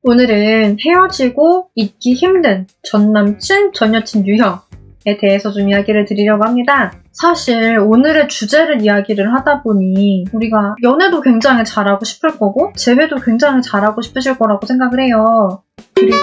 오늘은 헤어지고 잊기 힘든 전남친, 전여친 유형에 대해서 좀 이야기를 드리려고 합니다. 사실 오늘의 주제를 이야기를 하다 보니 우리가 연애도 굉장히 잘하고 싶을 거고 재회도 굉장히 잘하고 싶으실 거라고 생각을 해요. 그리고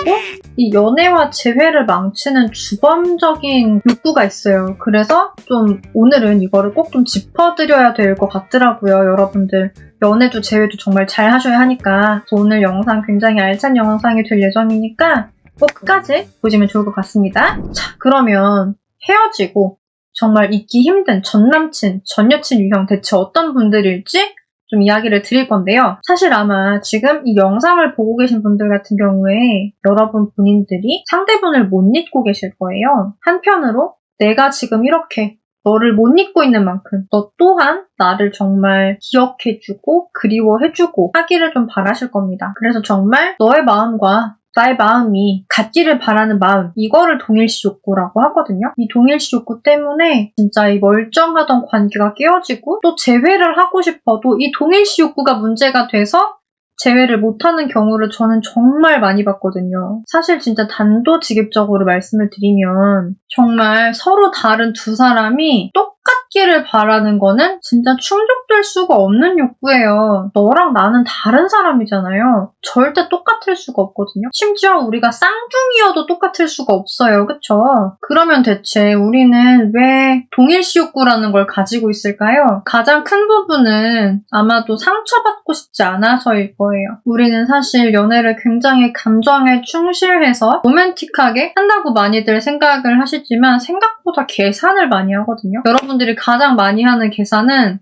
이 연애와 재회를 망치는 주범적인 욕구가 있어요. 그래서 좀 오늘은 이거를 꼭 좀 짚어드려야 될 것 같더라고요. 여러분들 연애도 재회도 정말 잘 하셔야 하니까 오늘 영상 굉장히 알찬 영상이 될 예정이니까 꼭 끝까지 보시면 좋을 것 같습니다. 자, 그러면 헤어지고 정말 잊기 힘든 전남친, 전여친 유형 대체 어떤 분들일지 좀 이야기를 드릴 건데요. 사실 아마 지금 이 영상을 보고 계신 분들 같은 경우에 여러분 본인들이 상대분을 못 잊고 계실 거예요. 한편으로 내가 지금 이렇게 너를 못 잊고 있는 만큼 너 또한 나를 정말 기억해주고 그리워해주고 하기를 좀 바라실 겁니다. 그래서 정말 너의 마음과 나의 마음이 같기를 바라는 마음, 이거를 동일시 욕구라고 하거든요. 이 동일시 욕구 때문에 진짜 이 멀쩡하던 관계가 깨어지고 또 재회를 하고 싶어도 이 동일시 욕구가 문제가 돼서 재회를 못하는 경우를 저는 정말 많이 봤거든요. 사실 진짜 단도직입적으로 말씀을 드리면 정말 서로 다른 두 사람이 똑같기를 바라는 거는 진짜 충족될 수가 없는 욕구예요. 너랑 나는 다른 사람이잖아요. 절대 똑같을 수가 없거든요. 심지어 우리가 쌍둥이여도 똑같을 수가 없어요. 그쵸? 그러면 대체 우리는 왜 동일시 욕구라는 걸 가지고 있을까요? 가장 큰 부분은 아마도 상처받고 싶지 않아서일 거예요. 우리는 사실 연애를 굉장히 감정에 충실해서 로맨틱하게 한다고 많이들 생각을 하시지만 생각보다 계산을 많이 하거든요. 여러분들이 가장 많이 하는 계산은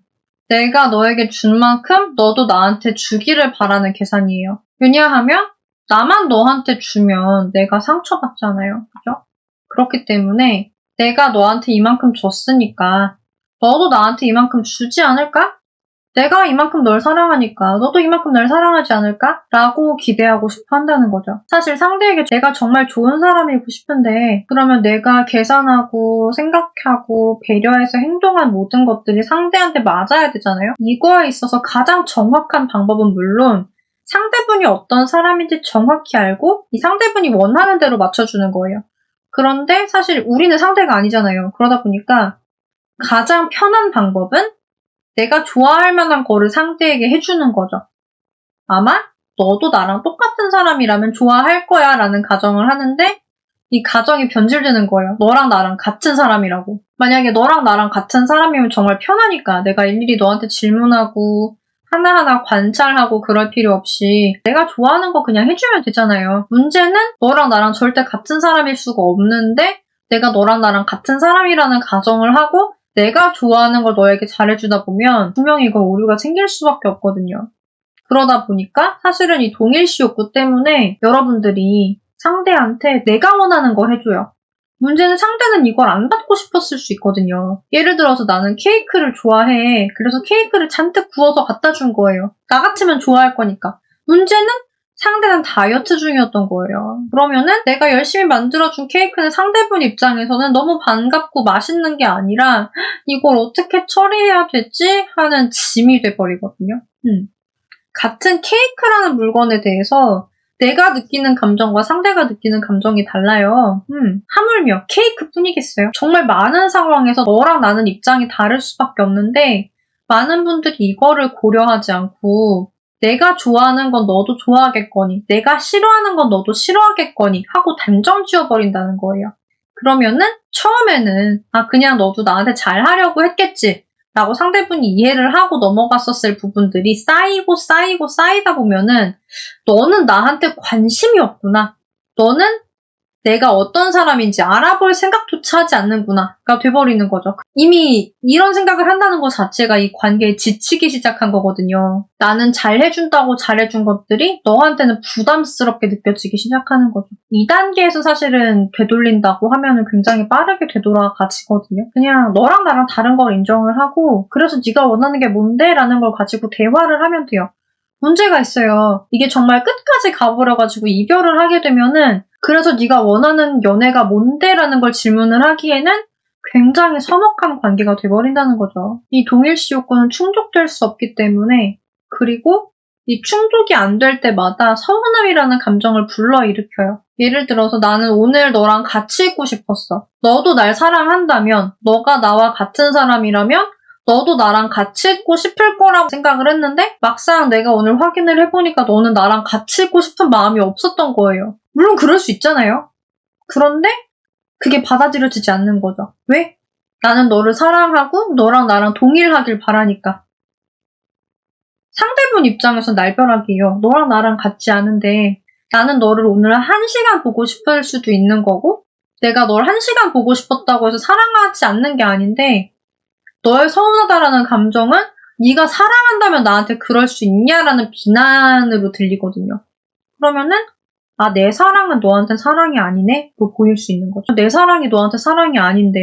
내가 너에게 준 만큼 너도 나한테 주기를 바라는 계산이에요. 왜냐하면 나만 너한테 주면 내가 상처받잖아요. 그죠? 그렇기 때문에 내가 너한테 이만큼 줬으니까 너도 나한테 이만큼 주지 않을까? 내가 이만큼 널 사랑하니까 너도 이만큼 날 사랑하지 않을까? 라고 기대하고 싶어 한다는 거죠. 사실 상대에게 내가 정말 좋은 사람이고 싶은데 그러면 내가 계산하고 생각하고 배려해서 행동한 모든 것들이 상대한테 맞아야 되잖아요. 이거에 있어서 가장 정확한 방법은 물론 상대분이 어떤 사람인지 정확히 알고 이 상대분이 원하는 대로 맞춰주는 거예요. 그런데 사실 우리는 상대가 아니잖아요. 그러다 보니까 가장 편한 방법은 내가 좋아할 만한 거를 상대에게 해주는 거죠. 아마 너도 나랑 똑같은 사람이라면 좋아할 거야 라는 가정을 하는데 이 가정이 변질되는 거예요. 너랑 나랑 같은 사람이라고. 만약에 너랑 나랑 같은 사람이면 정말 편하니까 내가 일일이 너한테 질문하고 하나하나 관찰하고 그럴 필요 없이 내가 좋아하는 거 그냥 해주면 되잖아요. 문제는 너랑 나랑 절대 같은 사람일 수가 없는데 내가 너랑 나랑 같은 사람이라는 가정을 하고 내가 좋아하는 걸 너에게 잘해주다 보면 분명히 이건 오류가 생길 수밖에 없거든요. 그러다 보니까 사실은 이 동일시 욕구 때문에 여러분들이 상대한테 내가 원하는 걸 해줘요. 문제는 상대는 이걸 안 받고 싶었을 수 있거든요. 예를 들어서 나는 케이크를 좋아해. 그래서 케이크를 잔뜩 구워서 갖다 준 거예요. 나 같으면 좋아할 거니까. 문제는 상대는 다이어트 중이었던 거예요. 그러면은 내가 열심히 만들어준 케이크는 상대분 입장에서는 너무 반갑고 맛있는 게 아니라 이걸 어떻게 처리해야 되지? 하는 짐이 돼버리거든요. 같은 케이크라는 물건에 대해서 내가 느끼는 감정과 상대가 느끼는 감정이 달라요. 하물며 케이크뿐이겠어요? 정말 많은 상황에서 너랑 나는 입장이 다를 수밖에 없는데 많은 분들이 이거를 고려하지 않고 내가 좋아하는 건 너도 좋아하겠거니 내가 싫어하는 건 너도 싫어하겠거니 하고 단정 지어버린다는 거예요. 그러면은 처음에는 그냥 너도 나한테 잘하려고 했겠지 라고 상대분이 이해를 하고 넘어갔었을 부분들이 쌓이다 보면은 너는 나한테 관심이 없구나. 너는 내가 어떤 사람인지 알아볼 생각조차 하지 않는구나가 돼버리는 거죠. 이미 이런 생각을 한다는 것 자체가 이 관계에 지치기 시작한 거거든요. 나는 잘해준다고 잘해준 것들이 너한테는 부담스럽게 느껴지기 시작하는 거죠. 2단계에서 사실은 되돌린다고 하면은 굉장히 빠르게 되돌아가지거든요. 그냥 너랑 나랑 다른 걸 인정을 하고 그래서 네가 원하는 게 뭔데? 라는 걸 가지고 대화를 하면 돼요. 문제가 있어요. 이게 정말 끝까지 가버려가지고 이별을 하게 되면은 그래서 네가 원하는 연애가 뭔데? 라는 걸 질문을 하기에는 굉장히 서먹한 관계가 돼버린다는 거죠. 이 동일시 욕구는 충족될 수 없기 때문에 그리고 이 충족이 안 될 때마다 서운함이라는 감정을 불러일으켜요. 예를 들어서 나는 오늘 너랑 같이 있고 싶었어. 너도 날 사랑한다면, 너가 나와 같은 사람이라면 너도 나랑 같이 있고 싶을 거라고 생각을 했는데 막상 내가 오늘 확인을 해보니까 너는 나랑 같이 있고 싶은 마음이 없었던 거예요. 물론 그럴 수 있잖아요. 그런데 그게 받아들여지지 않는 거죠. 왜? 나는 너를 사랑하고 너랑 나랑 동일하길 바라니까. 상대분 입장에서 날벼락이에요. 너랑 나랑 같지 않은데 나는 너를 오늘 1시간 보고 싶을 수도 있는 거고 내가 널 1시간 보고 싶었다고 해서 사랑하지 않는 게 아닌데 너의 서운하다라는 감정은 네가 사랑한다면 나한테 그럴 수 있냐라는 비난으로 들리거든요. 그러면은 내 사랑은 너한테 사랑이 아니네? 로 보일 수 있는 거죠. 내 사랑이 너한테 사랑이 아닌데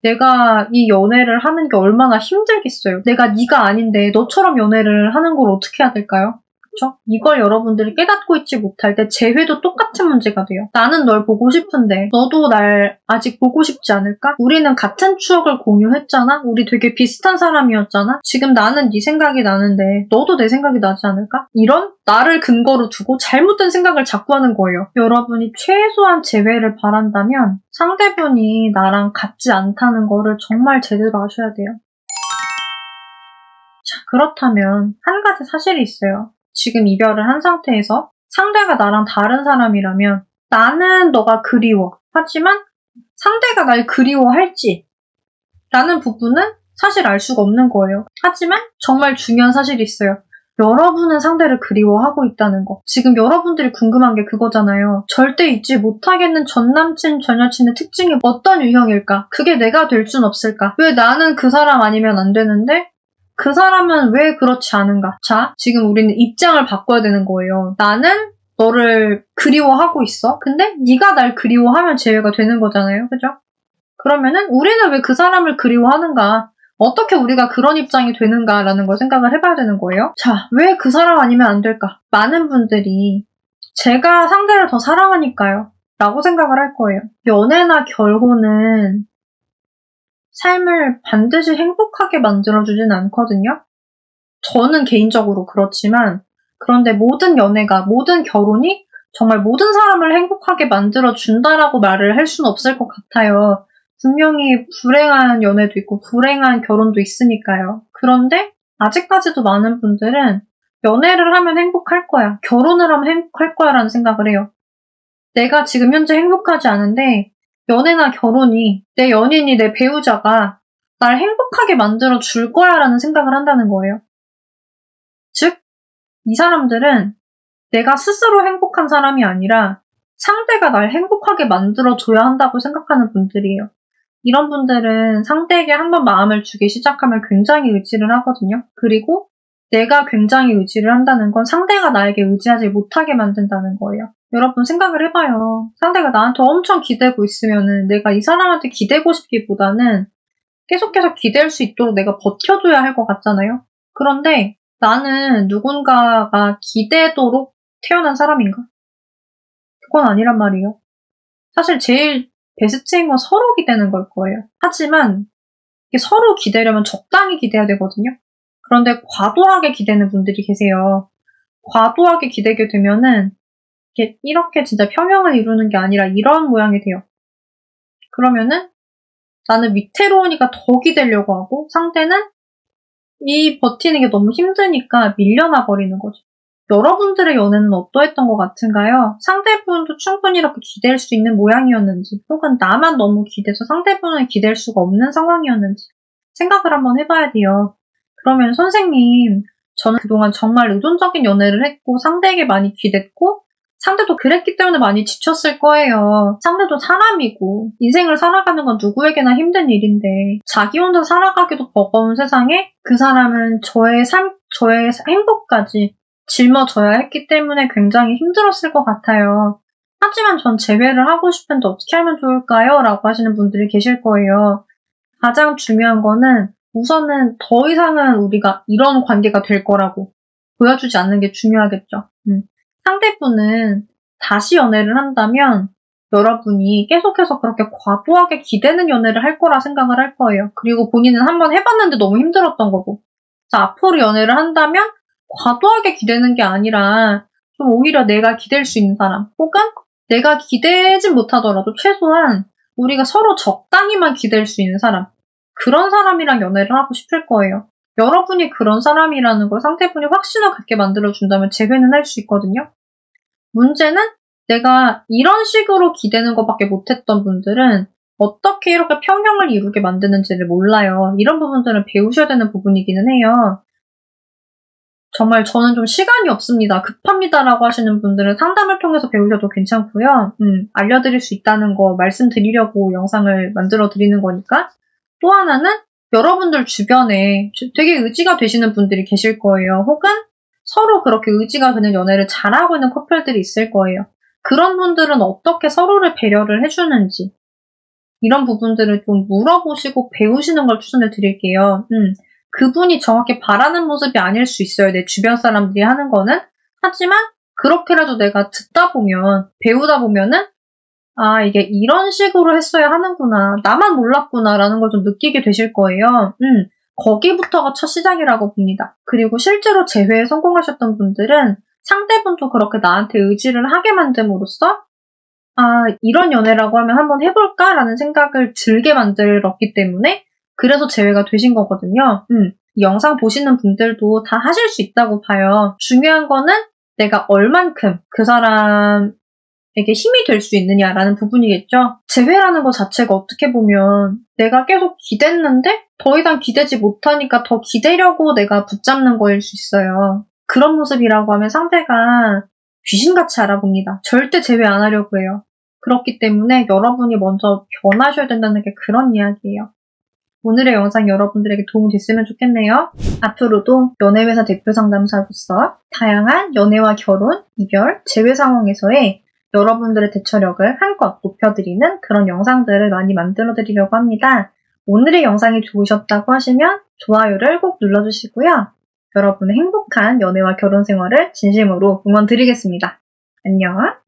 내가 이 연애를 하는 게 얼마나 힘들겠어요. 내가 네가 아닌데 너처럼 연애를 하는 걸 어떻게 해야 될까요? 그쵸? 이걸 여러분들이 깨닫고 있지 못할 때 재회도 똑같은 문제가 돼요. 나는 널 보고 싶은데 너도 날 아직 보고 싶지 않을까? 우리는 같은 추억을 공유했잖아? 우리 되게 비슷한 사람이었잖아? 지금 나는 네 생각이 나는데 너도 내 생각이 나지 않을까? 이런 나를 근거로 두고 잘못된 생각을 자꾸 하는 거예요. 여러분이 최소한 재회를 바란다면 상대분이 나랑 같지 않다는 거를 정말 제대로 아셔야 돼요. 자, 그렇다면 한 가지 사실이 있어요. 지금 이별을 한 상태에서 상대가 나랑 다른 사람이라면 나는 너가 그리워. 하지만 상대가 날 그리워할지 라는 부분은 사실 알 수가 없는 거예요. 하지만 정말 중요한 사실이 있어요. 여러분은 상대를 그리워하고 있다는 거. 지금 여러분들이 궁금한 게 그거잖아요. 절대 잊지 못하겠는 전 남친, 전 여친의 특징이 어떤 유형일까? 그게 내가 될 순 없을까? 왜 나는 그 사람 아니면 안 되는데 그 사람은 왜 그렇지 않은가? 자, 지금 우리는 입장을 바꿔야 되는 거예요. 나는 너를 그리워하고 있어. 근데 네가 날 그리워하면 재회가 되는 거잖아요. 그죠? 그러면은 우리는 왜 그 사람을 그리워하는가? 어떻게 우리가 그런 입장이 되는가라는 걸 생각을 해봐야 되는 거예요. 자, 왜 그 사람 아니면 안 될까? 많은 분들이 제가 상대를 더 사랑하니까요. 라고 생각을 할 거예요. 연애나 결혼은 삶을 반드시 행복하게 만들어주진 않거든요. 저는 개인적으로 그렇지만 그런데 모든 연애가, 모든 결혼이 정말 모든 사람을 행복하게 만들어준다라고 말을 할 수는 없을 것 같아요. 분명히 불행한 연애도 있고 불행한 결혼도 있으니까요. 그런데 아직까지도 많은 분들은 연애를 하면 행복할 거야, 결혼을 하면 행복할 거야 라는 생각을 해요. 내가 지금 현재 행복하지 않은데 연애나 결혼이, 내 연인이, 내 배우자가 날 행복하게 만들어 줄 거야 라는 생각을 한다는 거예요. 즉, 이 사람들은 내가 스스로 행복한 사람이 아니라 상대가 날 행복하게 만들어줘야 한다고 생각하는 분들이에요. 이런 분들은 상대에게 한번 마음을 주기 시작하면 굉장히 의지를 하거든요. 그리고 내가 굉장히 의지를 한다는 건 상대가 나에게 의지하지 못하게 만든다는 거예요. 여러분 생각을 해봐요. 상대가 나한테 엄청 기대고 있으면은 내가 이 사람한테 기대고 싶기보다는 계속해서 기댈 수 있도록 내가 버텨줘야 할 것 같잖아요. 그런데 나는 누군가가 기대도록 태어난 사람인가? 그건 아니란 말이에요. 사실 제일 베스트인 건 서로 기대는 걸 거예요. 하지만 서로 기대려면 적당히 기대야 되거든요. 그런데 과도하게 기대는 분들이 계세요. 과도하게 기대게 되면은 이렇게 진짜 평형을 이루는 게 아니라 이런 모양이 돼요. 그러면은 나는 위태로우니까 더 기대려고 하고 상대는 이 버티는 게 너무 힘드니까 밀려나 버리는 거죠. 여러분들의 연애는 어떠했던 것 같은가요? 상대분도 충분히 이렇게 기댈 수 있는 모양이었는지, 혹은 나만 너무 기대서 상대분은 기댈 수가 없는 상황이었는지 생각을 한번 해봐야 돼요. 그러면 선생님, 저는 그동안 정말 의존적인 연애를 했고 상대에게 많이 기댔고 상대도 그랬기 때문에 많이 지쳤을 거예요. 상대도 사람이고 인생을 살아가는 건 누구에게나 힘든 일인데 자기 혼자 살아가기도 버거운 세상에 그 사람은 저의 행복까지 짊어져야 했기 때문에 굉장히 힘들었을 것 같아요. 하지만 전 재회를 하고 싶은데 어떻게 하면 좋을까요? 라고 하시는 분들이 계실 거예요. 가장 중요한 거는 우선은 더 이상은 우리가 이런 관계가 될 거라고 보여주지 않는 게 중요하겠죠. 상대분은 다시 연애를 한다면 여러분이 계속해서 그렇게 과도하게 기대는 연애를 할 거라 생각을 할 거예요. 그리고 본인은 한번 해봤는데 너무 힘들었던 거고. 자, 앞으로 연애를 한다면 과도하게 기대는 게 아니라 좀 오히려 내가 기댈 수 있는 사람, 혹은 내가 기대진 못하더라도 최소한 우리가 서로 적당히만 기댈 수 있는 사람, 그런 사람이랑 연애를 하고 싶을 거예요. 여러분이 그런 사람이라는 걸 상대분이 확신을 갖게 만들어준다면 재회는 할 수 있거든요. 문제는 내가 이런 식으로 기대는 것밖에 못했던 분들은 어떻게 이렇게 평형을 이루게 만드는지를 몰라요. 이런 부분들은 배우셔야 되는 부분이기는 해요. 정말 저는 좀 시간이 없습니다. 급합니다라고 하시는 분들은 상담을 통해서 배우셔도 괜찮고요. 알려드릴 수 있다는 거 말씀드리려고 영상을 만들어 드리는 거니까. 또 하나는 여러분들 주변에 되게 의지가 되시는 분들이 계실 거예요. 혹은 서로 그렇게 의지가 되는 연애를 잘하고 있는 커플들이 있을 거예요. 그런 분들은 어떻게 서로를 배려를 해주는지 이런 부분들을 좀 물어보시고 배우시는 걸 추천해 드릴게요. 그분이 정확히 바라는 모습이 아닐 수 있어요. 내 주변 사람들이 하는 거는. 하지만 그렇게라도 내가 듣다 보면, 배우다 보면은 아, 이게 이런 식으로 했어야 하는구나. 나만 몰랐구나라는 걸 좀 느끼게 되실 거예요. 거기부터가 첫 시작이라고 봅니다. 그리고 실제로 재회에 성공하셨던 분들은 상대분도 그렇게 나한테 의지를 하게 만듦으로써 아, 이런 연애라고 하면 한번 해볼까라는 생각을 들게 만들었기 때문에 그래서 재회가 되신 거거든요. 이 영상 보시는 분들도 다 하실 수 있다고 봐요. 중요한 거는 내가 얼만큼 그 사람에게 힘이 될 수 있느냐라는 부분이겠죠. 재회라는 것 자체가 어떻게 보면 내가 계속 기댔는데 더 이상 기대지 못하니까 더 기대려고 내가 붙잡는 거일 수 있어요. 그런 모습이라고 하면 상대가 귀신같이 알아봅니다. 절대 재회 안 하려고 해요. 그렇기 때문에 여러분이 먼저 변하셔야 된다는 게 그런 이야기예요. 오늘의 영상 여러분들에게 도움이 됐으면 좋겠네요. 앞으로도 연애회사 대표 상담사로서 다양한 연애와 결혼, 이별, 재회 상황에서의 여러분들의 대처력을 한껏 높여드리는 그런 영상들을 많이 만들어드리려고 합니다. 오늘의 영상이 좋으셨다고 하시면 좋아요를 꼭 눌러주시고요. 여러분의 행복한 연애와 결혼 생활을 진심으로 응원드리겠습니다. 안녕!